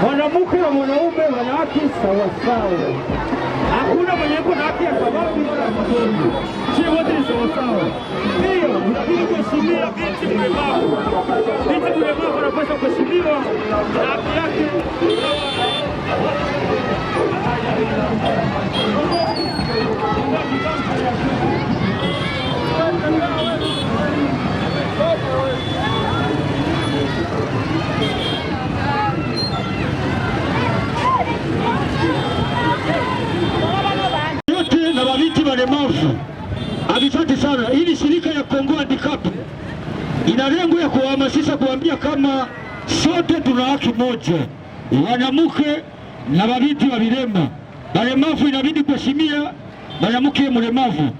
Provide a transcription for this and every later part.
Mwanamke na mwanaume wana haki sawa sawa. Hakuna mwenye yuko na haki ya sababu wala mzungu. Sisi wote ni sawa sawa. Ndio, unabidi kuheshimia binti mlemavu. Binti mlemavu anapaswa kuheshimiwa na haki yake. Yote na mabinti walemavu. Asante sana. Hili shirika ya Kongo Handicap ina lengo ya kuhamasisha, kuambia kama sote tuna haki moja, wanamke na mabinti wa vilema. Walemavu inabidi kuheshimia mwanamke mlemavu,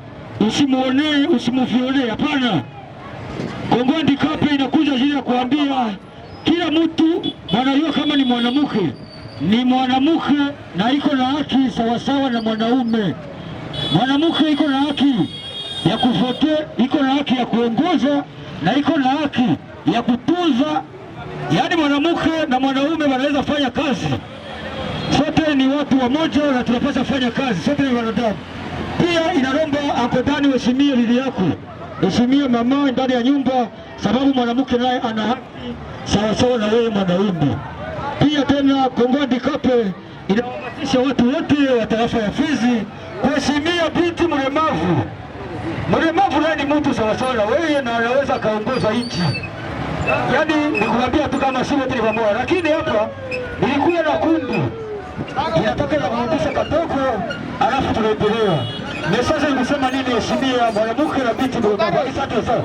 usimuonee, usimuvionee, hapana. Kongo Handicap inakuja jili ya kuambia kila mtu wanajua kama ni mwanamke na iko na haki sawasawa na mwanaume. Mwanamke iko na haki ya kuvote, iko na haki ya kuongoza na iko na haki ya kutunza. Yaani mwanamke na mwanaume wanaweza fanya kazi. Sote ni watu wa moja na tunapaswa fanya kazi. Sote ni wanadamu. Pia inaomba hapo ndani uheshimie bibi yako. Heshimia mama ndani ya nyumba, sababu mwanamke naye ana haki sawasawa na wewe mwanaume. Pia tena Kongo Handicap inahamasisha watu wote wa tarafa ya Fizi kuheshimia binti mlemavu. Mlemavu naye ni mtu sawasawa na wewe na anaweza kaongoza nchi. Yaani nikwambia tu kama sio tena pamoja, lakini hapa nilikuwa na kundi inataka na kurudisha katoko, alafu tunaendelea. Na sasa nimesema nini heshimia mwanamke na binti ndio baba. Asante sana.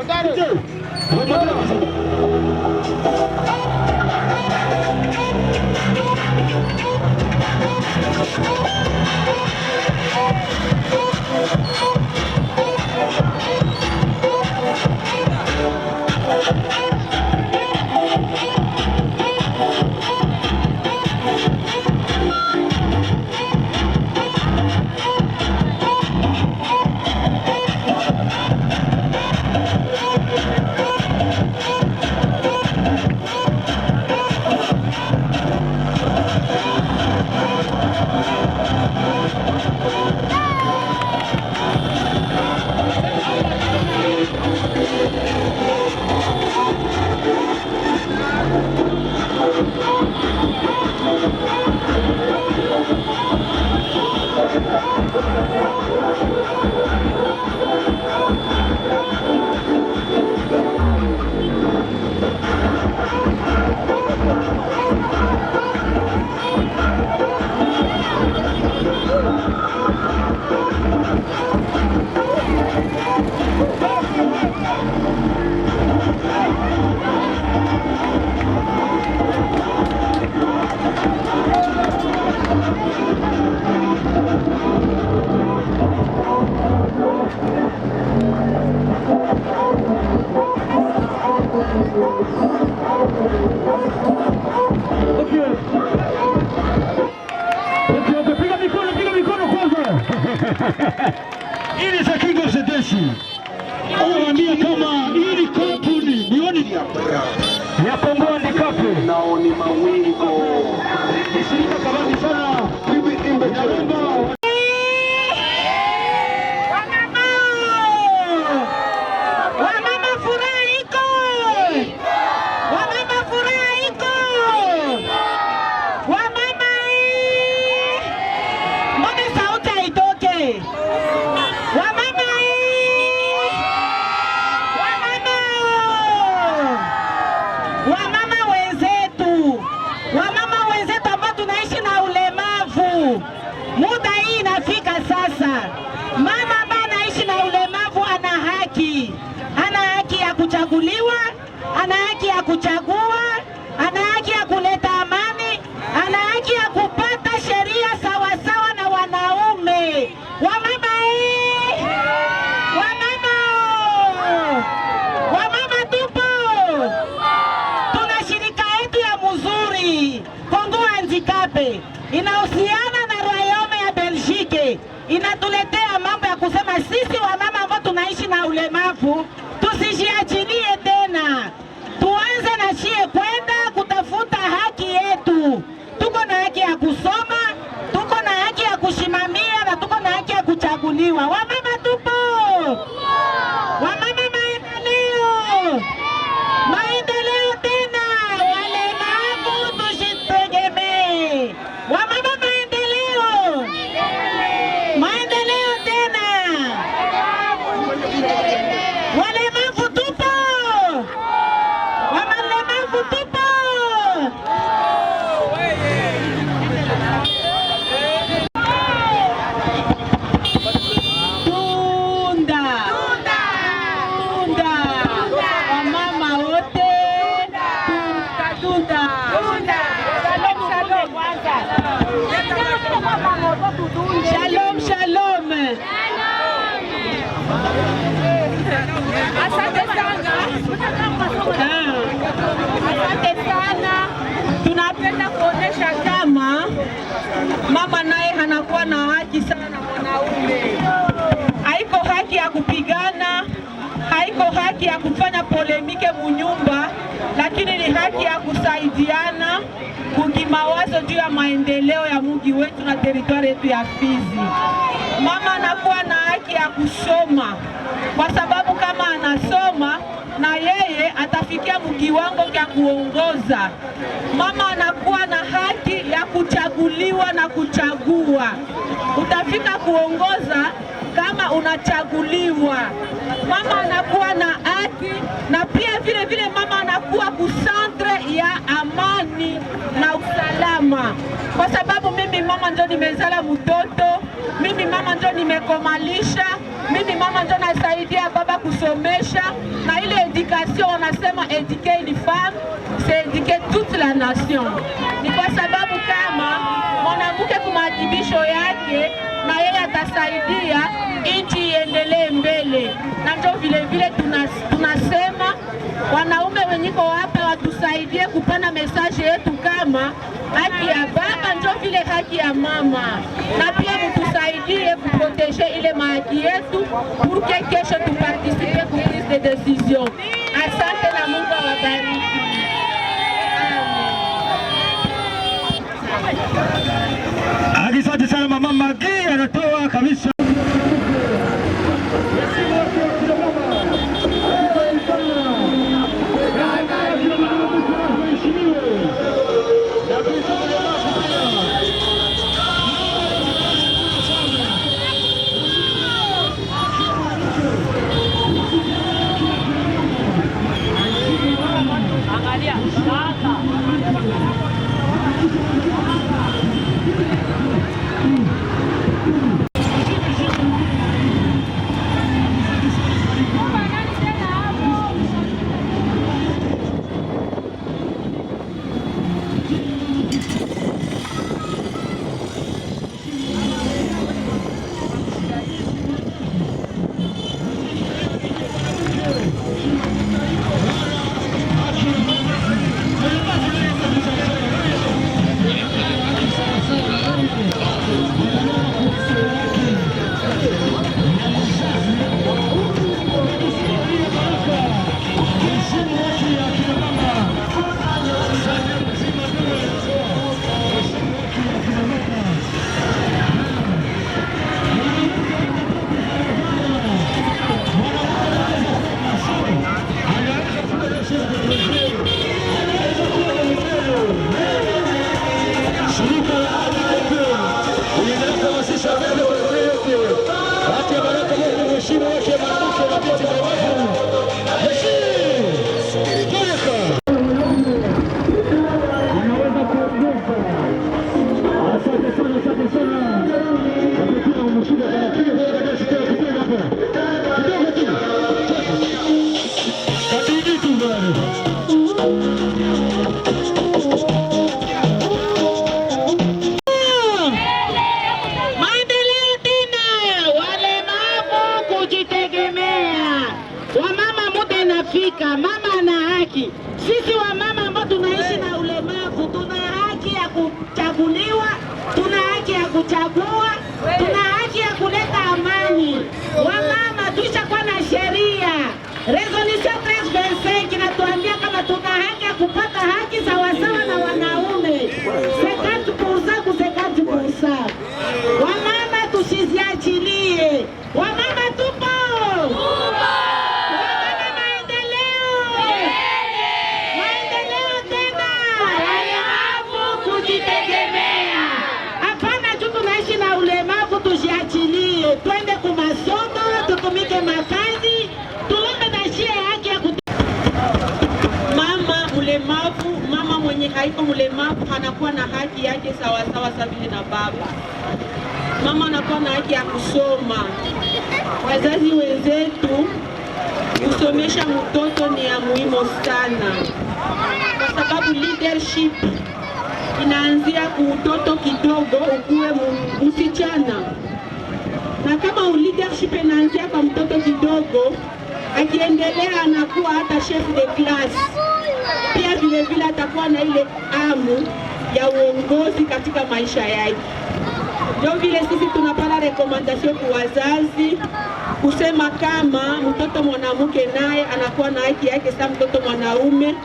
Ili za King of the Deshi anawaambia kama ili kampuni nioni ya Kongoa Ndikape naoni mawingo isika kabani sana ana haki ya kuchagua, ana haki ya kuleta amani, ana haki ya kupata sheria sawasawa na wanaume. Wamama wamama tupo, tuna shirika yetu ya mzuri Kongoa Ndikape, inahusiana na Royaume ya Belgique, inatuletea mambo ya kusema sisi wamama ambao tunaishi na ulemavu tusijiachilie tena, tuanze na shie kwenda kutafuta haki yetu. Tuko na haki ya kusoma, tuko na haki ya kushimamia na tuko na haki ya kuchaguliwa. Wamama tupo, wamama maendeleo tena, walemavu tusitegemee. Wamama maendeleo tena, walemavu tupo, walemavu tupo. Tunda wamama wote, tunda. Shalom. Asante sana. Tunapenda kuonesha kama mama naye anakuwa na haki sana na mwanaume. Haiko haki ya kupigana, haiko haki ya kufanya polemike munyumba, lakini ni haki ya kusaidiana kukimawazo juu ya maendeleo ya mji wetu na teritwari yetu ya Fizi. Mama anakuwa na haki ya kusoma, kwa sababu kama anasoma na yeye atafikia kiwango cha kuongoza. Mama anakuwa na haki ya kuchaguliwa na kuchagua. Utafika kuongoza kama kama unachaguliwa, mama anakuwa na haki, na pia vile vile mama anakuwa kusantre ya amani na usalama, kwa sababu mimi mama ndio nimezala mtoto, mimi mama ndio nimekomalisha, mimi mama ndio nasaidia baba kusomesha, na ile education wanasema éduquer une femme c'est éduquer toute la nation. Ni kwa sababu kama mwanamke kumaadhibisho yake na yeye atasaidia nchi iendelee mbele, na ndio vile vile tunasema wanaume wenyiko hapa watusaidie kupana message yetu kama haki ya baba ndio vile haki ya mama, na pia mtusaidie kuproteger ile haki yetu pour que kesho tuparticipe ku prise de decision. Asante na Mungu awabariki. Asante sana mama Magi anatoa kabisa. Mama ana haki. Sisi wa mama ambao tunaishi na ulemavu tuna haki ya kuchaguliwa, tuna haki ya kuchagua, tuna haki ya kuleta amani. Wamama tuishakuwa na sheria. Resolution 1325 inatuambia kama tuna haki ya kupata haki sawasawa na wanaume. 50% ku 50%. Wamama tusiziachilie. Wamama tupo. Twende kumasomo, tutumike makazi, tulombe na shia haki ya mama mlemavu. Mama mwenye haiko mlemavu anakuwa na haki yake sawa sawa vile na baba. Mama anakuwa na haki ya kusoma. Wazazi wenzetu, kusomesha mtoto ni ya muhimu sana, kwa sababu leadership inaanzia kutoto kidogo ukuwe msichana. Na kama leadership inaanzia kwa mtoto kidogo, akiendelea anakuwa hata chef de class. Pia vile vile atakuwa na ile amu ya uongozi katika maisha yake. Ndio vile sisi tunapata recommendation kwa wazazi kusema kama mtoto mwanamke naye anakuwa na haki yake kama mtoto mwanaume,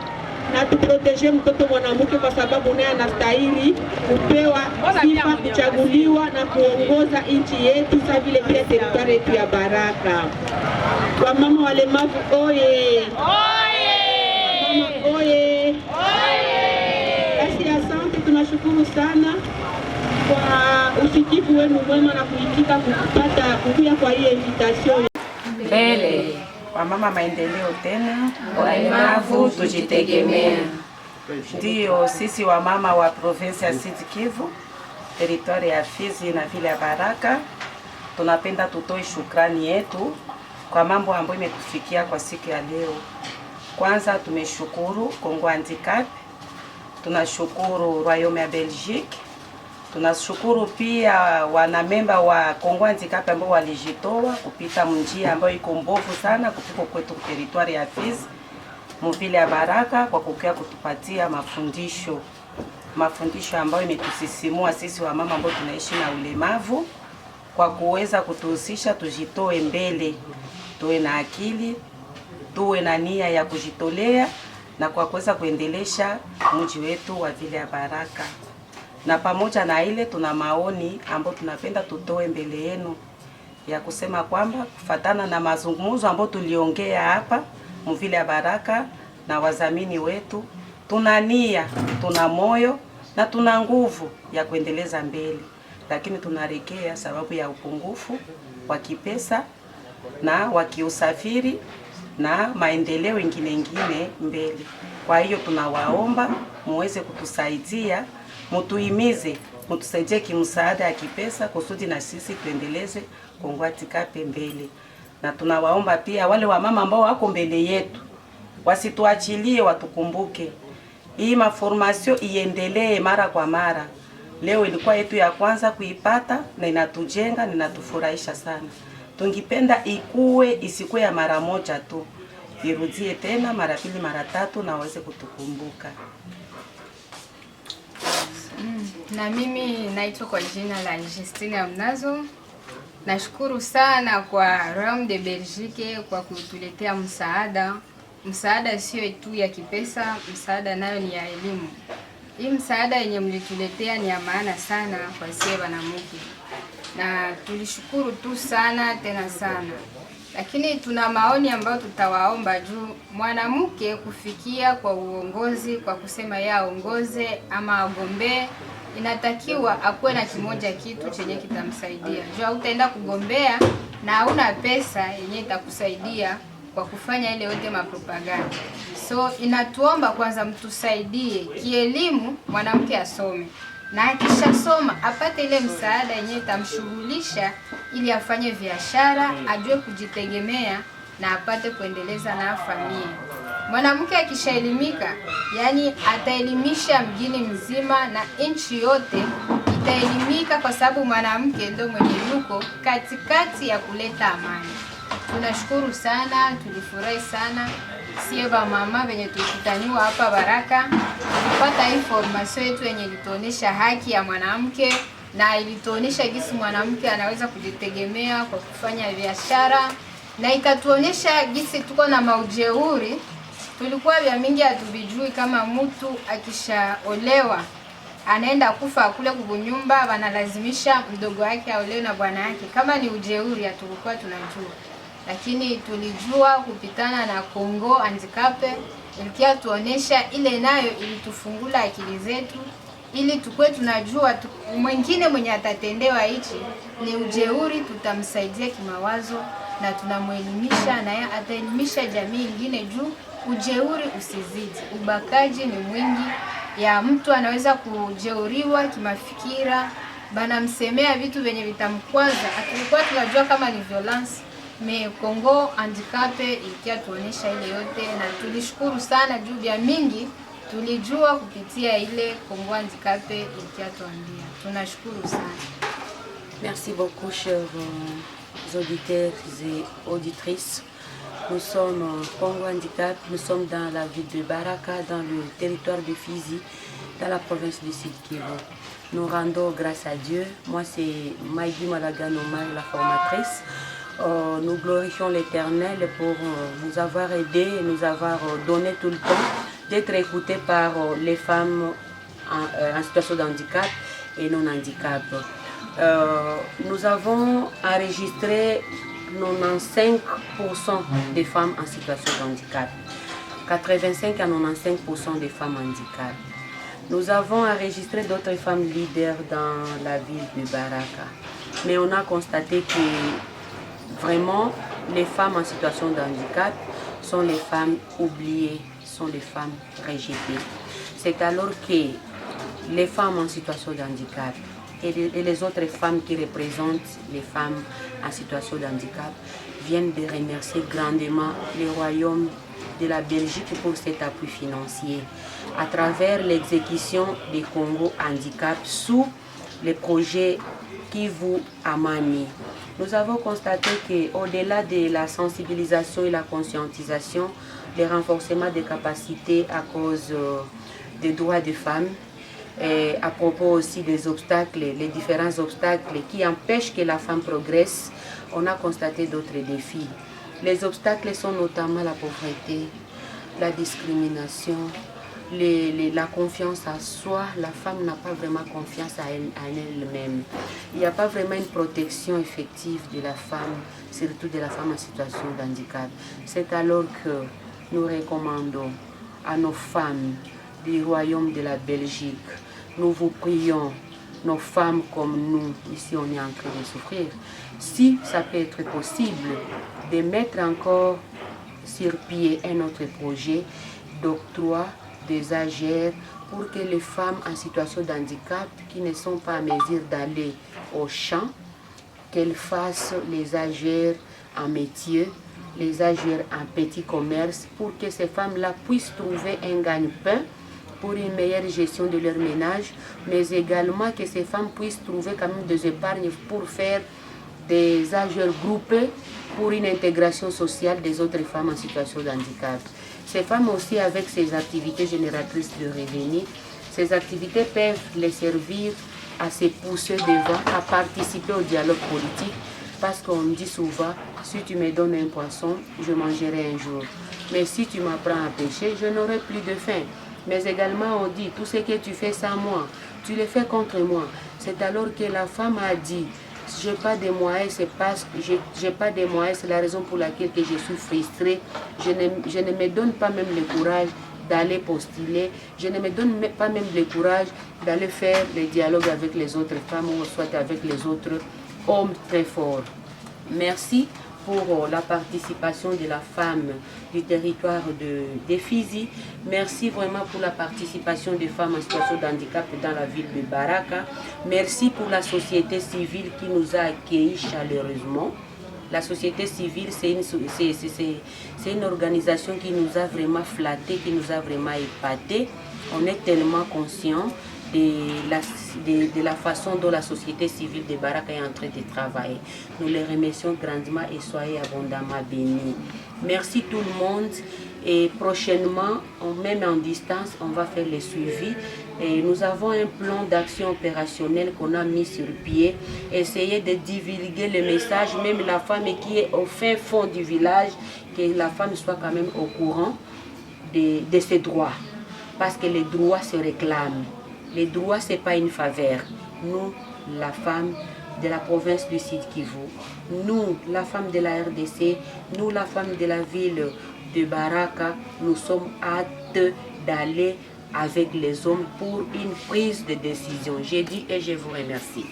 na tuproteje mtoto mwanamke kwa sababu naye anastahili kupewa sifa, kuchaguliwa na kuongoza nchi yetu sawa vile pia teritwari yetu ya Baraka. Kwa mama walemavu oye! Oye! Mama oye! Oye! Basi asante, tunashukuru sana. kwa usikivu wenu mwema na kuitika kupata kukuya kwa hii invitation. Mbele kwa mama maendeleo tena, walemavu tujitegemea. Ndio sisi wa mama wa province ya Sud Kivu, territoire ya Fizi na vile ya Baraka, tunapenda tutoe shukrani yetu kwa mambo ambayo imetufikia kwa siku ya leo. Kwanza tumeshukuru Congo Handicap, tunashukuru Royaume ya Belgique, tunashukuru pia wanamemba wa Congo Handicap ambao walijitoa kupita njia ambayo iko mbovu sana kupita kwetu territoire ya Fizi mvile ya Baraka kwa kukia kutupatia mafundisho ambayo imetusisimua sisi wa mama ambao tunaishi na ulemavu, kwa kuweza kutuhusisha tujitoe mbele, tuwe na akili, tuwe na nia ya kujitolea na kwa kuweza kuendelesha mji wetu wa vile ya Baraka. Na pamoja na ile tuna maoni ambayo tunapenda tutoe mbele yenu ya kusema kwamba kufatana na mazungumzo ambayo tuliongea hapa mvile ya Baraka na wazamini wetu, tuna nia, tuna moyo na tuna nguvu ya kuendeleza mbele, lakini tunarekea sababu ya upungufu wa kipesa na wa kiusafiri na maendeleo ingine mbele. Kwa hiyo tunawaomba muweze kutusaidia, mutuhimize, mutusaidie kimsaada ya kipesa kusudi na sisi tuendeleze Congo Handicap mbele. Na tunawaomba pia wale wamama ambao wako mbele yetu wasituachilie, watukumbuke. Hii maformasio iendelee mara kwa mara. Leo ilikuwa yetu ya kwanza kuipata na inatujenga na inatufurahisha sana. Tungipenda isikuwe ya mara moja tu, irudie tena mara pili mara tatu na waweze kutukumbuka. Na mimi naitwa kwa jina la Justine Amnazo. Nashukuru sana kwa Royaume de Belgique kwa kutuletea msaada. Msaada sio tu ya kipesa, msaada nayo ni ya elimu. Hii msaada yenye mlituletea ni ya maana sana kwa sisi wanawake. Na tulishukuru tu sana tena sana. Lakini tuna maoni ambayo tutawaomba juu mwanamke kufikia kwa uongozi, kwa kusema ya aongoze ama agombee, inatakiwa akuwe na kimoja kitu chenye kitamsaidia. Juu utaenda kugombea na hauna pesa yenye itakusaidia kwa kufanya ile yote mapropaganda. So inatuomba kwanza mtusaidie kielimu, mwanamke asome. Na akishasoma apate ile msaada yenye itamshughulisha ili afanye biashara, ajue kujitegemea na apate kuendeleza na familia. Mwanamke akishaelimika, yani ataelimisha mjini mzima na nchi yote itaelimika, kwa sababu mwanamke ndio mwenye yuko katikati ya kuleta amani. Tunashukuru sana, tulifurahi sana. Sieba mama wenye tulikutaniwa hapa Baraka, tulipata information yetu yenye ilituonesha haki ya mwanamke na ilituonesha jinsi mwanamke anaweza kujitegemea kwa kufanya biashara, na ikatuonesha jinsi tuko na maujeuri. Tulikuwa vya mingi hatubijui kama mtu akishaolewa anaenda kufa kule kubunyumba, wanalazimisha mdogo wake aolewe na bwana yake. Kama ni ujeuri hatukuwa tunajua. Lakini tulijua kupitana na Congo Handicap, ilikia tuonesha ile nayo ilitufungula akili zetu ili tukue tunajua mwingine mwenye atatendewa hichi ni ujeuri, tutamsaidia kimawazo na tunamuelimisha na yeye ataelimisha jamii nyingine juu ujeuri usizidi. Ubakaji ni mwingi, ya mtu anaweza kujeuriwa kimafikira, banamsemea vitu venye vitamkwaza. Tulikuwa tunajua kama ni violence, me Congo Handicap ilikia tuonesha ile yote na tulishukuru sana juu ya mingi tulijua kupitia ile Congo Handicap ilikia tuambia. Tunashukuru sana. Merci beaucoup chers auditeurs et auditrices. Nous sommes Congo Handicap, nous sommes dans la ville de Baraka, dans le territoire de Fizi, dans la province du Sud Kivu. Nous rendons grâce à Dieu. Moi c'est Maïdi Malaganomar, la formatrice. Nous glorifions l'Éternel pour nous avoir aidés et nous avoir donné tout le temps d'être écoutés par les femmes en situation de handicap et non-handicap. Nous avons enregistré 95% des femmes en situation de handicap, 85 à 95% des femmes handicap. Nous avons enregistré d'autres femmes leaders dans la ville de Baraka. Mais on a constaté que vraiment, les femmes en situation de handicap sont les femmes oubliées, sont les femmes rejetées. C'est alors que les femmes en situation de handicap et les autres femmes qui représentent les femmes en situation de handicap viennent de remercier grandement le royaume de la Belgique pour cet appui financier à travers l'exécution des Congo Handicap sous les projets Kivu Amani. Nous avons constaté qu'au-delà de la sensibilisation et la conscientisation, le renforcement des capacités à cause des droits des femmes, et à propos aussi des obstacles, les différents obstacles qui empêchent que la femme progresse, on a constaté d'autres défis. Les obstacles sont notamment la pauvreté, la discrimination, la confiance à soi. La femme n'a pas vraiment confiance à elle-même. Il n'y a pas vraiment une protection effective de la femme, surtout de la femme en situation de handicap. C'est alors que nous recommandons à nos femmes du royaume de la Belgique, nous vous prions, nos femmes comme nous, ici on est en train de souffrir, si ça peut être possible de mettre encore sur pied un autre projet d'octroi des AGR pour que les femmes en situation de handicap qui ne sont pas à mesure d'aller au champ, qu'elles fassent les AGR en métier, les AGR en petit commerce, pour que ces femmes-là puissent trouver un gagne-pain pour une meilleure gestion de leur ménage, mais également que ces femmes puissent trouver quand même des épargnes pour faire des AGR groupés pour une intégration sociale des autres femmes en situation de handicap. Ces femmes aussi, avec ces activités génératrices de revenus, ces activités peuvent les servir à se pousser devant, à participer au dialogue politique, parce qu'on dit souvent, si tu me donnes un poisson, je mangerai un jour. Mais si tu m'apprends à pêcher, je n'aurai plus de faim. Mais également on dit, tout ce que tu fais sans moi, tu le fais contre moi. C'est alors que la femme a dit, je n'ai pas de moyens, c'est parce que j'ai pas de moyens, c'est la raison pour laquelle que je suis frustrée. Je ne me donne pas même le courage d'aller postuler, je ne me donne pas même le courage d'aller faire le dialogue avec les autres femmes ou soit avec les autres hommes très forts. Merci pour la participation de la femme du territoire de Fizi. Merci vraiment pour la participation des femmes en situation de handicap dans la ville de Baraka. Merci pour la société civile qui nous a accueillis chaleureusement. La société civile, c'est une organisation qui nous a vraiment flattés, qui nous a vraiment épatés. On est tellement conscients de la façon dont la société civile de Baraka est en train de travailler. Nous les remercions grandement et soyez abondamment bénis. Merci tout le monde et prochainement, même en distance, on va faire le suivi. Et nous avons un plan d'action opérationnel qu'on a mis sur pied. Essayez de divulguer le message, même la femme qui est au fin fond du village, que la femme soit quand même au courant de ses droits. Parce que les droits se réclament. Les droits, ce n'est pas une faveur. Nous, la femme de la province du Sud Kivu, nous, la femme de la RDC, nous, la femme de la ville de Baraka, nous sommes hâte d'aller avec les hommes pour une prise de décision. J'ai dit et je vous remercie.